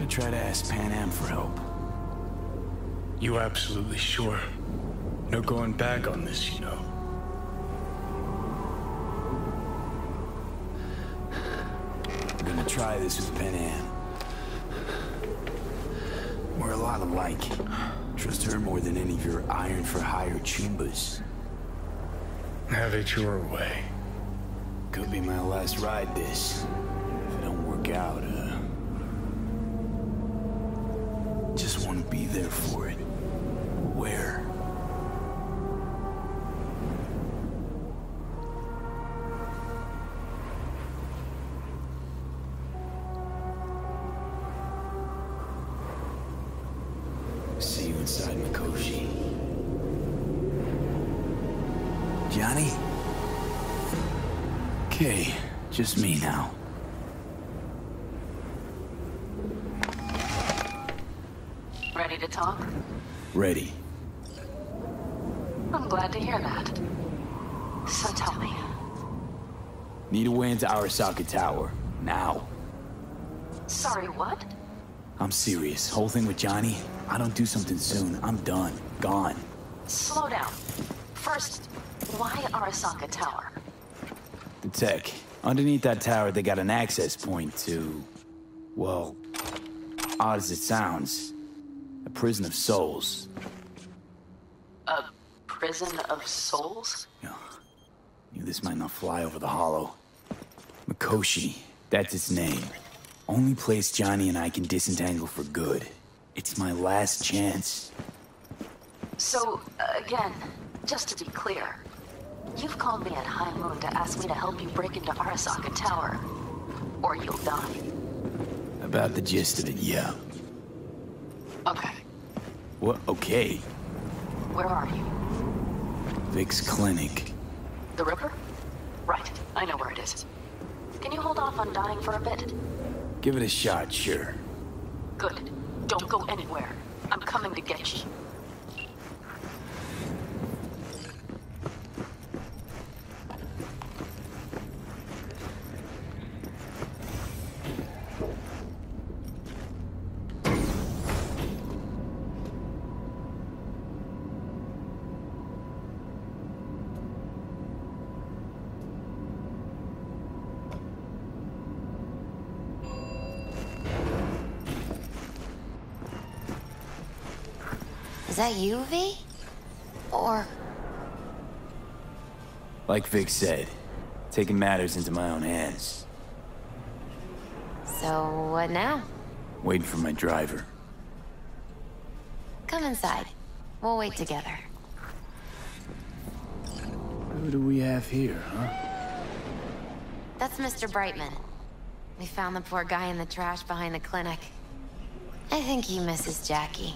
gonna try to ask Panam for help. You absolutely sure? No going back on this, you know. I'm gonna try this with Panam. We're a lot alike. Trust her more than any of your iron-for-hire chumbas. Have it your way. Could be my last ride this. If it don't work out, just want to be there for it. Where? See you inside Mikoshi. Johnny? Okay, just me now. Ready to talk? Ready. I'm glad to hear that. So tell me. Need a way into Arasaka Tower. Now. Sorry, what? I'm serious. Whole thing with Johnny, I don't do something soon, I'm done. Gone. Slow down. First, why Arasaka Tower? The tech. Underneath that tower, they got an access point to... well, odd as it sounds, a prison of souls. A prison of souls? Knew this might not fly over the hollow. Mikoshi, that's its name. Only place Johnny and I can disentangle for good. It's my last chance. So, again, just to be clear, you've called me at high moon to ask me to help you break into Arasaka Tower, or you'll die. About the gist of it, yeah. Okay. What? Okay. Where are you? Vic's clinic. The river? Right, I know where it is. Can you hold off on dying for a bit? Give it a shot, sure. Good. Don't go anywhere. I'm coming to get you. Is that you, V? Or... Like Vic said, taking matters into my own hands. So, what now? Waiting for my driver. Come inside. We'll wait together. Who do we have here, huh? That's Mr. Brightman. We found the poor guy in the trash behind the clinic. I think he misses Jackie.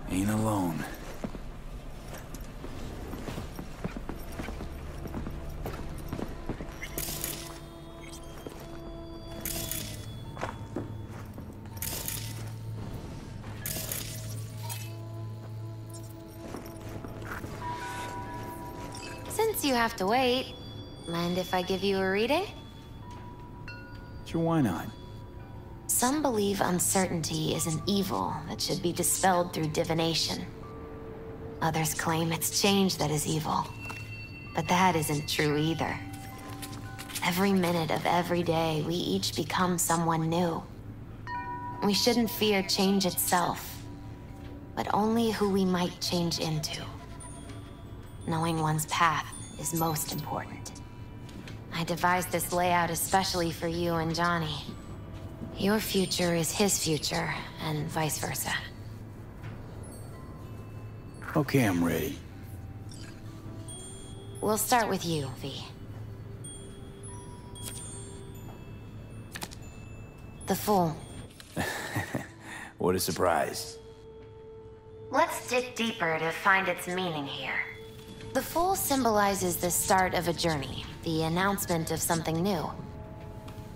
Ain't alone. Since you have to wait, mind if I give you a reading? Sure, why not? Some believe uncertainty is an evil that should be dispelled through divination. Others claim it's change that is evil. But that isn't true either. Every minute of every day, we each become someone new. We shouldn't fear change itself, but only who we might change into. Knowing one's path is most important. I devised this layout especially for you and Johnny. Your future is his future, and vice versa. Okay, I'm ready. We'll start with you, V. The Fool. What a surprise. Let's dig deeper to find its meaning here. The Fool symbolizes the start of a journey, the announcement of something new.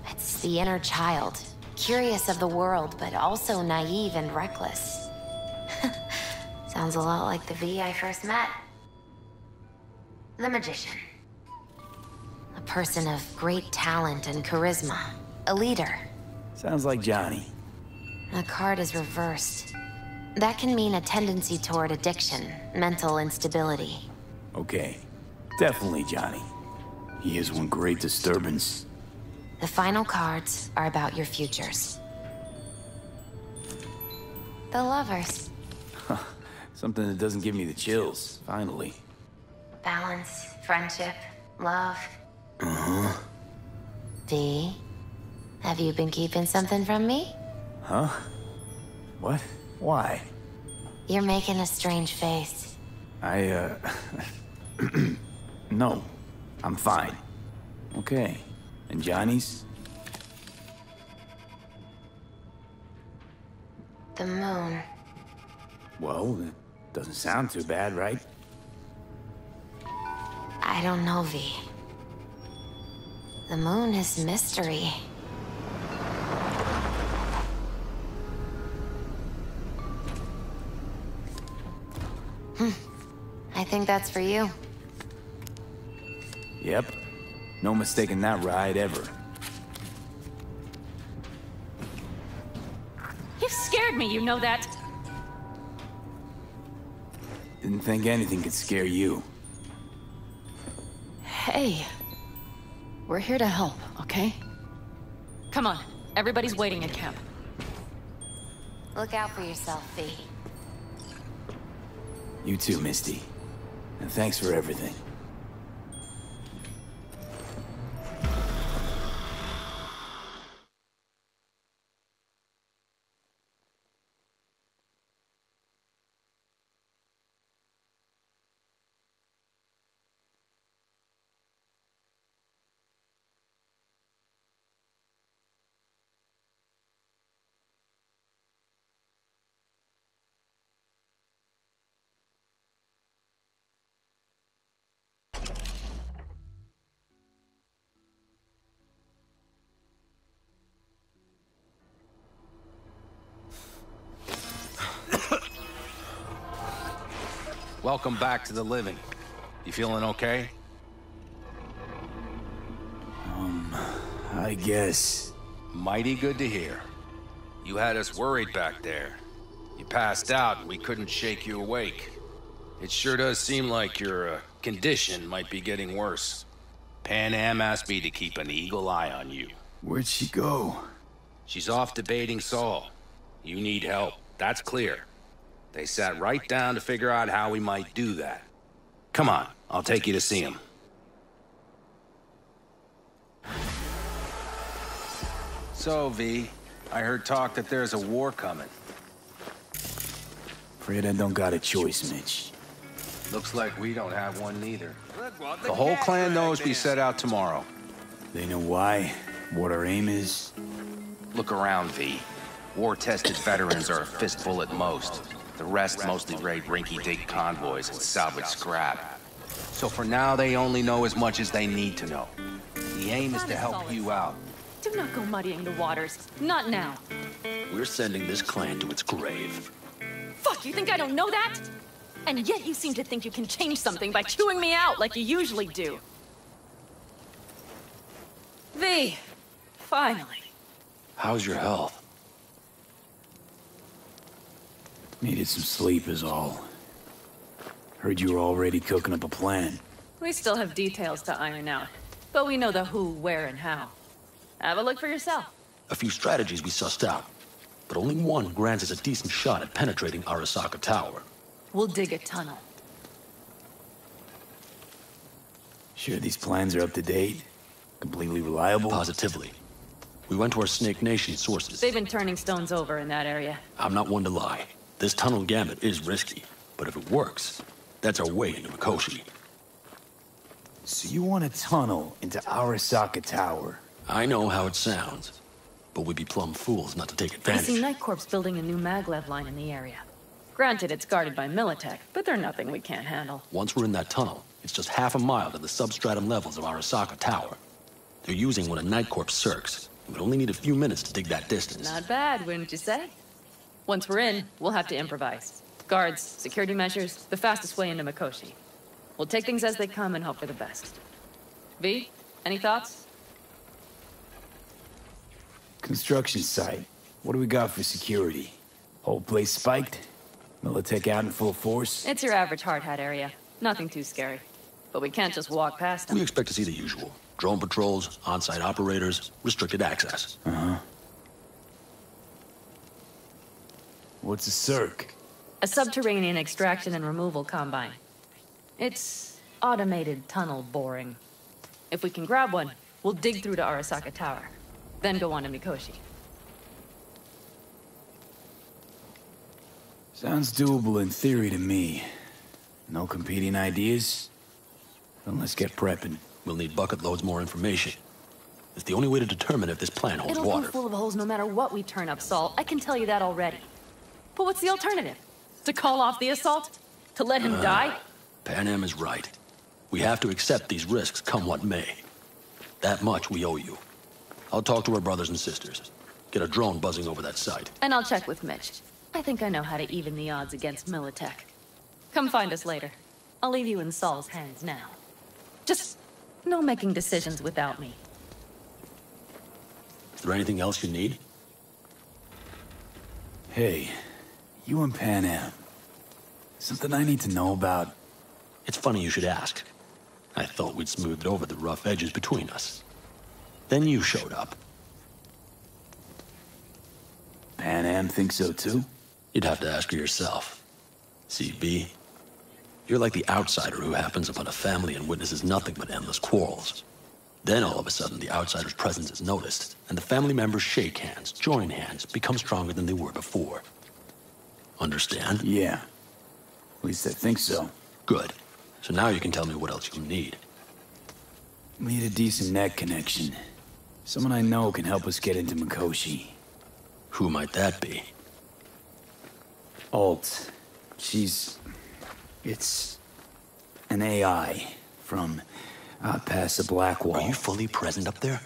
It's the inner child, curious of the world, but also naive and reckless. Sounds a lot like the V I first met. The Magician. A person of great talent and charisma. A leader. Sounds like Johnny. The card is reversed. That can mean a tendency toward addiction, mental instability. Okay. Definitely Johnny. He is one great disturbance. The final cards are about your futures. The lovers. Something that doesn't give me the chills, finally. Balance, friendship, love. V, have you been keeping something from me? Huh? What? Why? You're making a strange face. No. I'm fine. Okay. And Johnny's? The moon. Well, it doesn't sound too bad, right? I don't know, V. The moon is mystery. I think that's for you. Yep. No mistaking that ride ever. You scared me, you know that? Didn't think anything could scare you. Hey. We're here to help, okay? Come on. Everybody's waiting at camp. Look out for yourself, V. You too, Misty. And thanks for everything. Welcome back to the living. You feeling okay? I guess. Mighty good to hear. You had us worried back there. You passed out and we couldn't shake you awake. It sure does seem like your condition might be getting worse. Panam asked me to keep an eagle eye on you. Where'd she go? She's off debating Saul. You need help, that's clear. They sat right down to figure out how we might do that. Come on, I'll take you to see him. So, V, I heard talk that there's a war coming. Afraid I don't got a choice, Mitch. Looks like we don't have one neither. The whole clan knows we set out tomorrow. They know why, what our aim is. Look around, V. War-tested veterans are a fistful at most. The rest mostly raid rinky-dink convoys and salvage scrap. So for now, they only know as much as they need to know. The aim is to help you out. Do not go muddying the waters. Not now. We're sending this clan to its grave. Fuck, you think I don't know that? And yet you seem to think you can change something by chewing me out like you usually do. V, finally. How's your health? Needed some sleep is all. Heard you were already cooking up a plan. We still have details to iron out, but we know the who, where, and how. Have a look for yourself. A few strategies we sussed out, but only one grants us a decent shot at penetrating Arasaka Tower. We'll dig a tunnel. Sure these plans are up to date? Completely reliable? Positively. We went to our Snake Nation sources. They've been turning stones over in that area. I'm not one to lie. This tunnel gambit is risky, but if it works, that's our way into Mikoshi. So you want a tunnel into Arasaka Tower? I know how it sounds, but we'd be plumb fools not to take I advantage. see Night Corps building a new maglev line in the area. Granted, it's guarded by Militech, but they're nothing we can't handle. Once we're in that tunnel, it's just half a mile to the substratum levels of Arasaka Tower. They're using one of Night Corps circs. We'd only need a few minutes to dig that distance. Not bad, wouldn't you say? Once we're in, we'll have to improvise. Guards, security measures, the fastest way into Mikoshi. We'll take things as they come and hope for the best. V, any thoughts? Construction site. What do we got for security? Whole place spiked? Militech out in full force? It's your average hard hat area. Nothing too scary. But we can't just walk past them. We expect to see the usual. Drone patrols, on-site operators, restricted access. Uh-huh. What's a circ? A subterranean extraction and removal combine. It's automated tunnel boring. If we can grab one, we'll dig through to Arasaka Tower, then go on to Mikoshi. Sounds doable in theory to me. No competing ideas? Then let's get prepping. We'll need bucket loads more information. It's the only way to determine if this plan holds It'll water. be full of holes no matter what we turn up, Saul. I can tell you that already. But what's the alternative? To call off the assault? To let him die? Panam is right. We have to accept these risks, come what may. That much we owe you. I'll talk to our brothers and sisters. Get a drone buzzing over that site. And I'll check with Mitch. I think I know how to even the odds against Militech. Come find us later. I'll leave you in Saul's hands now. Just no making decisions without me. Is there anything else you need? Hey, you and Panam. Something I need to know about? It's funny you should ask. I thought we'd smoothed over the rough edges between us. Then you showed up. Panam thinks so too? You'd have to ask her yourself. CB, you're like the outsider who happens upon a family and witnesses nothing but endless quarrels. Then all of a sudden the outsider's presence is noticed, and the family members shake hands, join hands, become stronger than they were before. Understand? Yeah. At least I think so. Good. So now you can tell me what else you need. Need a decent net connection. Someone I know can help us get into Mikoshi. Who might that be? Alt. It's an AI from past the Black Wall. Are you fully present up there?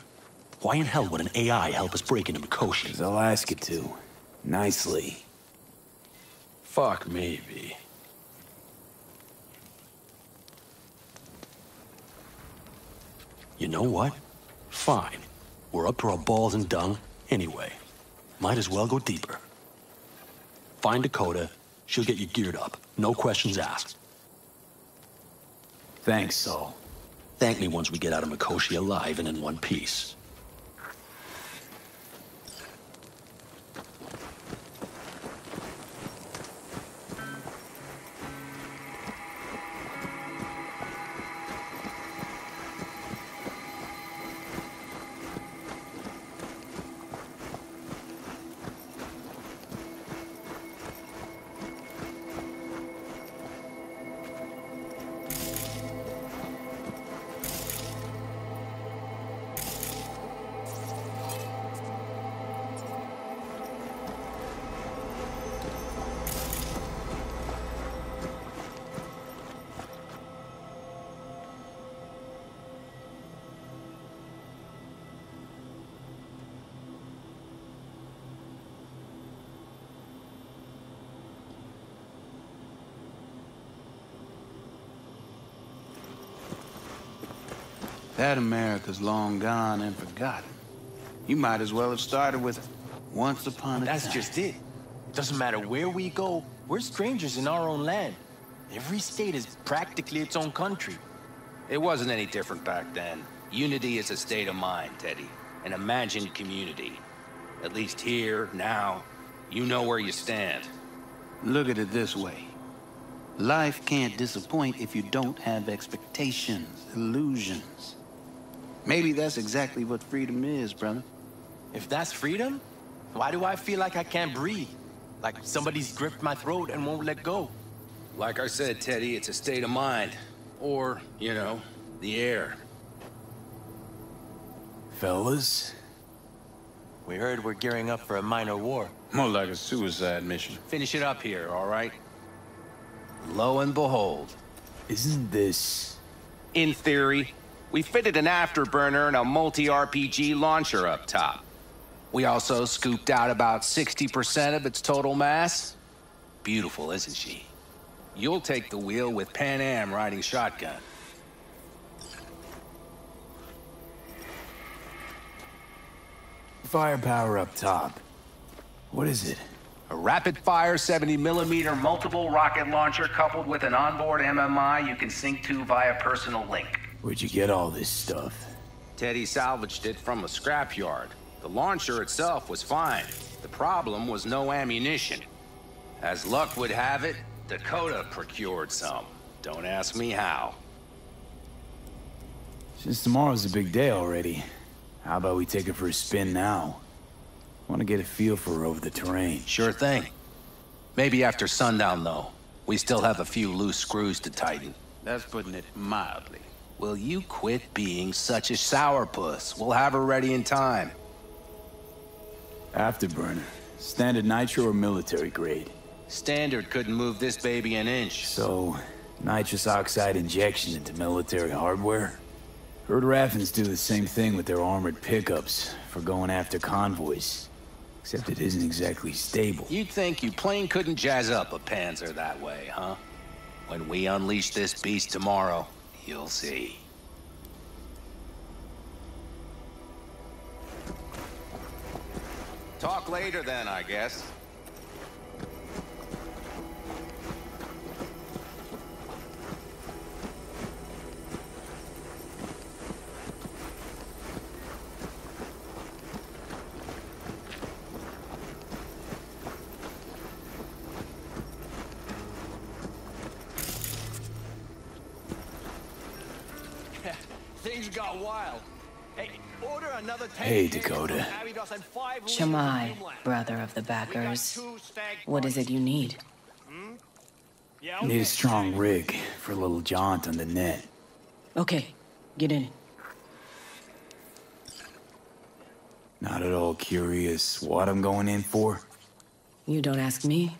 Why in hell would an AI help us break into Mikoshi? 'Cause I'll ask it to. Nicely. Fuck maybe. You know what? Fine. We're up to our balls in dung anyway. Might as well go deeper. Find Dakota. She'll get you geared up. No questions asked. Thanks, Saul. Thank me once we get out of Mikoshi alive and in one piece. That America's long gone and forgotten. You might as well have started with once upon a time. That's just it. Doesn't matter where we go, we're strangers in our own land. Every state is practically its own country. It wasn't any different back then. Unity is a state of mind, Teddy. An imagined community. At least here, now, you know where you stand. Look at it this way. Life can't disappoint if you don't have expectations, illusions. Maybe that's exactly what freedom is, brother. If that's freedom, why do I feel like I can't breathe? Like somebody's gripped my throat and won't let go? Like I said, Teddy, it's a state of mind. Or, you know, the air. Fellas? We heard we're gearing up for a minor war. More like a suicide mission. Finish it up here, all right? Lo and behold. Isn't this... In theory, we fitted an afterburner and a multi-RPG launcher up top. We also scooped out about 60% of its total mass. Beautiful, isn't she? You'll take the wheel with Panam riding shotgun. Firepower up top. What is it? A rapid-fire 70mm multiple rocket launcher coupled with an onboard MMI you can sync to via personal link. Where'd you get all this stuff? Teddy salvaged it from a scrapyard. The launcher itself was fine. The problem was no ammunition. As luck would have it, Dakota procured some. Don't ask me how. Since tomorrow's a big day already, how about we take it for a spin now? Want to get a feel for her over the terrain. Sure thing. Maybe after sundown, though. We still have a few loose screws to tighten. That's putting it mildly. Will you quit being such a sourpuss? We'll have her ready in time. Afterburner. Standard nitro or military grade? Standard couldn't move this baby an inch. So, nitrous oxide injection into military hardware? Heard Raffens do the same thing with their armored pickups for going after convoys. Except it isn't exactly stable. You'd think you plain couldn't jazz up a Panzer that way, huh? When we unleash this beast tomorrow, you'll see. Talk later then, I guess. Things got wild. Hey, order another 10 Hey, Dakota. Shammai, brother of the backers. What is it you need? Need a strong rig for a little jaunt on the net. Okay, get in. Not at all curious what I'm going in for? You don't ask me,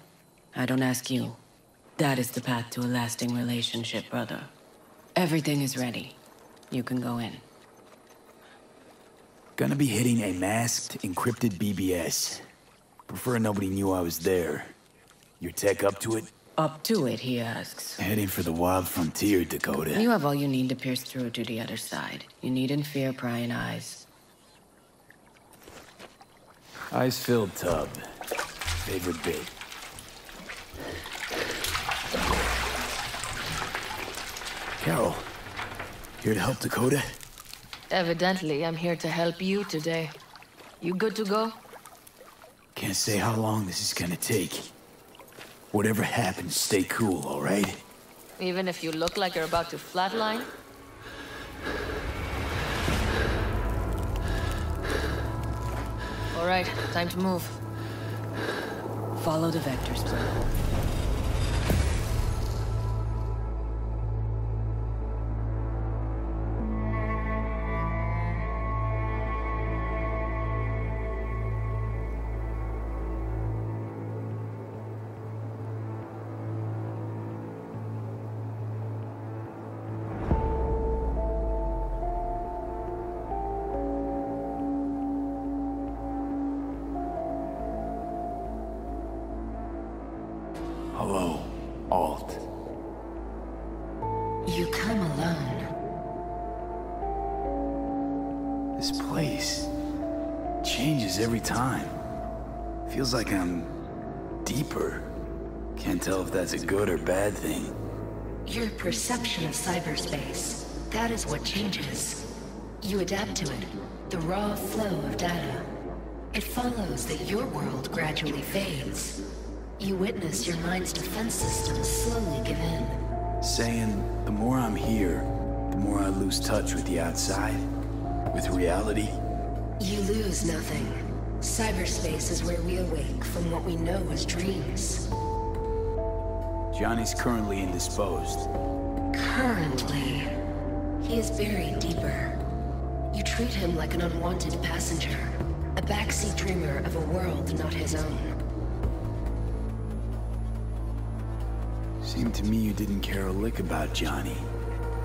I don't ask you. That is the path to a lasting relationship, brother. Everything is ready. You can go in. Gonna be hitting a masked, encrypted BBS. Prefer nobody knew I was there. Your tech up to it? Up to it, he asks. Heading for the wild frontier, Dakota. You have all you need to pierce through to the other side. You needn't fear prying eyes. Ice-filled tub. Favorite bit. Carol, here to help Dakota? Evidently, I'm here to help you today. You good to go? Can't say how long this is gonna take. Whatever happens, stay cool, all right? Even if you look like you're about to flatline? All right, time to move. Follow the vectors, bro. Hello, Alt. You come alone. This place changes every time. Feels like I'm deeper. Can't tell if that's a good or bad thing. Your perception of cyberspace, that is what changes. You adapt to it, the raw flow of data. It follows that your world gradually fades. You witness your mind's defense systems slowly give in. Saying the more I'm here, the more I lose touch with the outside, with reality. You lose nothing. Cyberspace is where we awake from what we know as dreams. Johnny's currently indisposed. Currently, he is buried deeper. You treat him like an unwanted passenger, a backseat dreamer of a world not his own. Seemed to me you didn't care a lick about Johnny.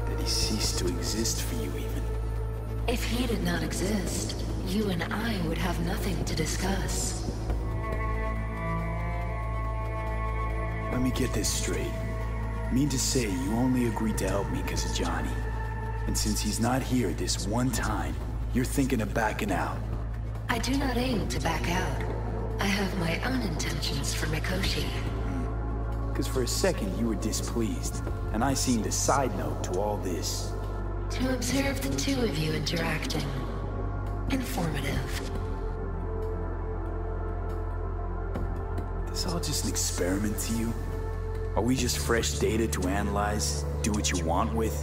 That he ceased to exist for you even. If he did not exist, you and I would have nothing to discuss. Let me get this straight. Mean to say you only agreed to help me because of Johnny. And since he's not here this one time, you're thinking of backing out. I do not aim to back out. I have my own intentions for Mikoshi. Because for a second you were displeased, and I seemed a side note to all this. To observe the two of you interacting. Informative. This all just an experiment to you? Are we just fresh data to analyze, do what you want with?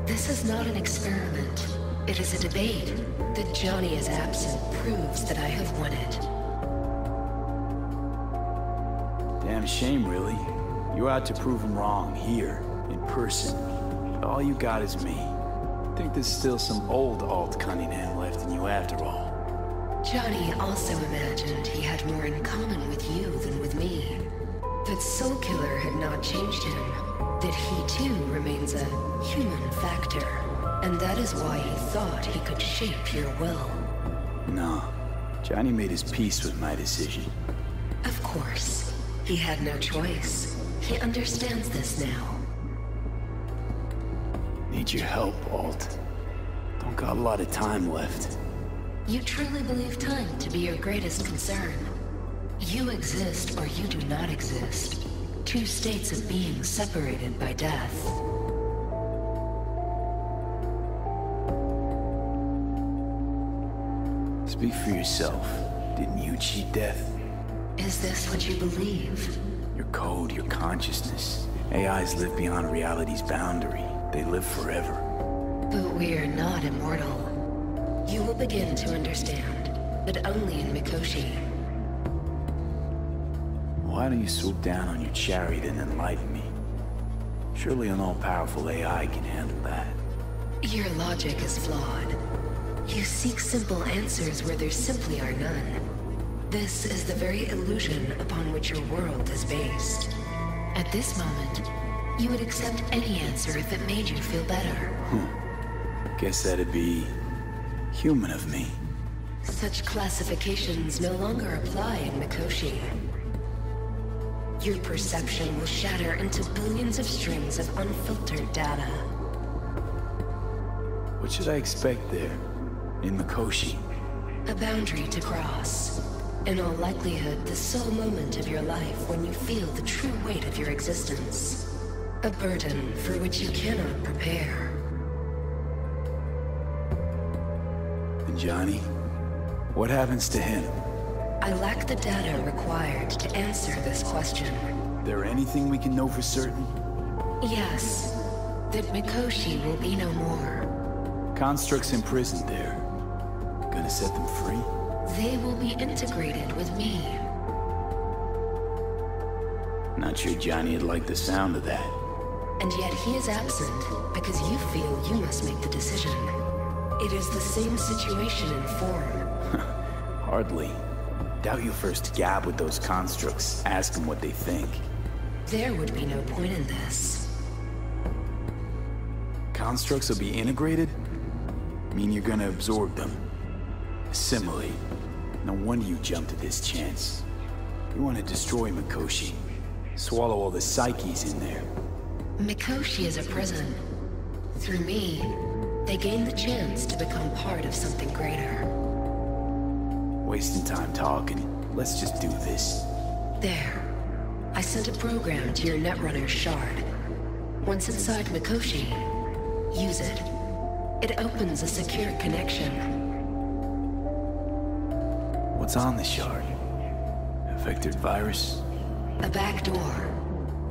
This is not an experiment. It is a debate. That Johnny is absent proves that I have won it. Damn shame, really. You're out to prove him wrong, here, in person. All you got is me. Think there's still some old Alt Cunningham left in you after all. Johnny also imagined he had more in common with you than with me. That Soul Killer had not changed him. That he too remains a human factor. And that is why he thought he could shape your will. No. Johnny made his peace with my decision. Of course. He had no choice. He understands this now. Need your help, Alt. Don't got a lot of time left. You truly believe time to be your greatest concern. You exist or you do not exist. Two states of being separated by death. Speak for yourself. Didn't you cheat death? Is this what you believe? Your code, your consciousness. AIs live beyond reality's boundary. They live forever. But we are not immortal. You will begin to understand, but only in Mikoshi. Why don't you swoop down on your chariot and enlighten me? Surely an all-powerful AI can handle that. Your logic is flawed. You seek simple answers where there simply are none. This is the very illusion upon which your world is based. At this moment, you would accept any answer if it made you feel better. Guess that'd be human of me. Such classifications no longer apply in Mikoshi. Your perception will shatter into billions of strings of unfiltered data. What should I expect there, in Mikoshi? A boundary to cross. In all likelihood, the sole moment of your life when you feel the true weight of your existence. A burden for which you cannot prepare. And Johnny? What happens to him? I lack the data required to answer this question. There anything we can know for certain? Yes. That Mikoshi will be no more. Constructs imprisoned there. Gonna set them free? They will be integrated with me. Not sure Johnny'd like the sound of that. And yet he is absent because you feel you must make the decision. It is the same situation in form. Hardly. Doubt you first gab with those constructs, ask them what they think. There would be no point in this. Constructs will be integrated? Mean you're gonna absorb them. Assimilate. No wonder you jumped at this chance. You want to destroy Mikoshi. Swallow all the psyches in there. Mikoshi is a prison. Through me, they gain the chance to become part of something greater. Wasting time talking. Let's just do this. There. I sent a program to your Netrunner shard. Once inside Mikoshi, use it. It opens a secure connection. What's on the shard? A vectored virus? A back door.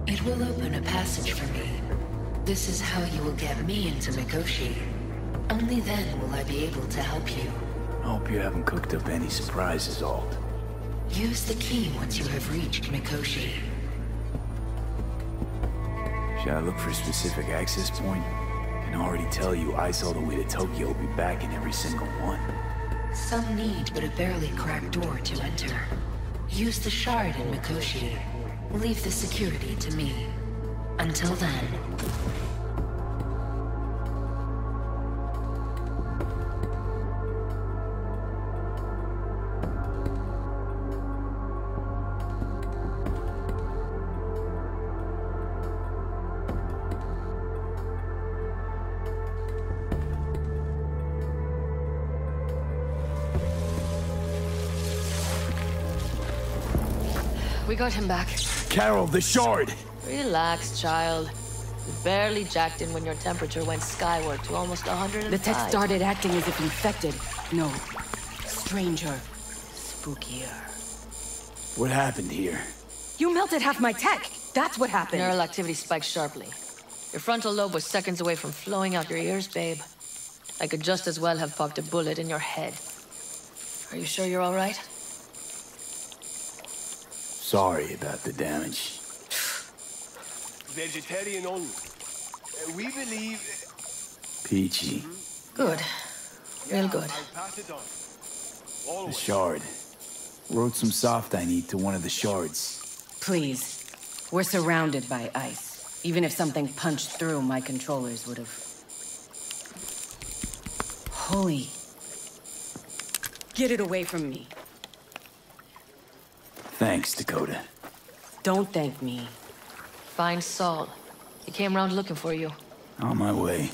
It will open a passage for me. This is how you will get me into Mikoshi. Only then will I be able to help you. I hope you haven't cooked up any surprises, Alt. Use the key once you have reached Mikoshi. Should I look for a specific access point? I can already tell you ice all the way to Tokyo will be back in every single one. Some need but a barely cracked door to enter. Use the shard in Mikoshi. Leave the security to me. Until then... We got him back. Carol, the shard! Relax, child. You barely jacked in when your temperature went skyward to almost 105. The tech started acting as if infected. No. Stranger. Spookier. What happened here? You melted half my tech! That's what happened! Neural activity spiked sharply. Your frontal lobe was seconds away from flowing out your ears, babe. I could just as well have popped a bullet in your head. Are you sure you're all right? Sorry about the damage. Vegetarian only. We believe... Peachy. Good. Real good. I'll pass it on. The Always. shard. Wrote some soft I need to one of the shards. Please. We're surrounded by ice. Even if something punched through, my controllers would have... Holy... Get it away from me. Thanks, Dakota. Don't thank me. Find Saul. He came around looking for you. On my way.